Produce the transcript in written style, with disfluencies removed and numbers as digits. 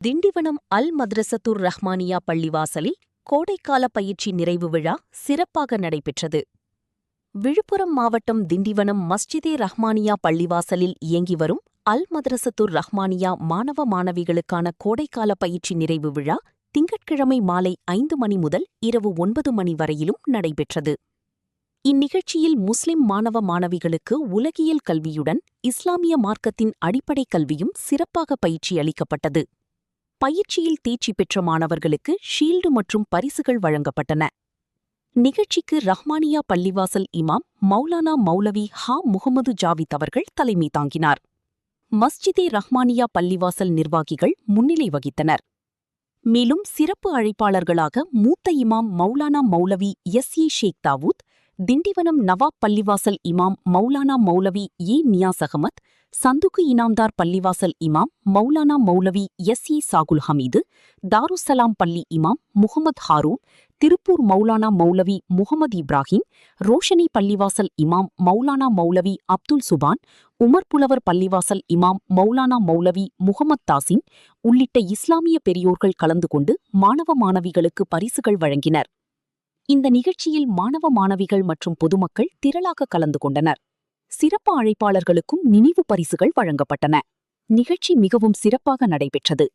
திண்டிவனம் அல் மத்ரசத்துர் ரஹ்மானியா பள்ளிவாசலில் கோடைக்கால பயிற்சி நிறைவு விழா சிறப்பாக நடைபெற்றது. விழுப்புரம் மாவட்டம் திண்டிவனம் மஸ்ஜிதே ரஹ்மானியா பள்ளிவாசலில் இயங்கி வரும் அல் மத்ரசத்துர் ரஹ்மானியா மாணவ மாணவிகளுக்கான கோடைக்கால பயிற்சி நிறைவு விழா திங்கட்கிழமை மாலை 5 மணி முதல் இரவு 9 மணி வரையிலும் நடைபெற்றது. இந்நிகழ்ச்சியில் முஸ்லிம் மாணவ மாணவிகளுக்கு உலகியல் கல்வியுடன் இஸ்லாமிய மார்க்கத்தின் அடிப்படை கல்வியும் சிறப்பாக பயிற்சி அளிக்கப்பட்டது. பயிற்சியில் தேர்ச்சி பெற்ற மாணவர்களுக்கு ஷீல்டு மற்றும் பரிசுகள் வழங்கப்பட்டன. நிகழ்ச்சிக்கு ரஹ்மானியா பள்ளிவாசல் இமாம் மௌலானா மௌலவி ஹா முகமது ஜாவித் அவர்கள் தலைமை தாங்கினார். மஸ்ஜிதே ரஹ்மானியா பள்ளிவாசல் நிர்வாகிகள் முன்னிலை வகித்தனர். மேலும் சிறப்பு அழைப்பாளர்களாக மூத்த இமாம் மௌலானா மௌலவி எஸ்.ஏ. ஷேக் தாவூத், திண்டிவனம் நவாப் பள்ளிவாசல் இமாம் மௌலானா மௌலவி ஏ. நியாஸ் அகமத், சந்துக்கு இனாம்தார் பள்ளிவாசல் இமாம் மௌலானா மௌலவி எஸ்.ஏ. சாகுல் ஹமீது, தாருஸ்ஸலாம் பள்ளி இமாம் முகமது ஹாரூன், திருப்பூர் மௌலானா மௌலவி முகமது இப்ராஹிம், ரோஷனி பள்ளிவாசல் இமாம் மௌலானா மௌலவி அப்துல் சுபான், உமர் புலவர் பள்ளிவாசல் இமாம் மௌலானா மௌலவி முகமது தாசின் உள்ளிட்ட இஸ்லாமிய பெரியோர்கள் கலந்து கொண்டு மாணவ மாணவிகளுக்கு பரிசுகள் வழங்கினர். இந்த நிகழ்ச்சியில் மாணவ மாணவிகள் மற்றும் பொதுமக்கள் திரளாக கலந்து கொண்டனர். சிறப்பு அழைப்பாளர்களுக்கும் நினைவு பரிசுகள் வழங்கப்பட்டன. நிகழ்ச்சி மிகவும் சிறப்பாக நடைபெற்றது.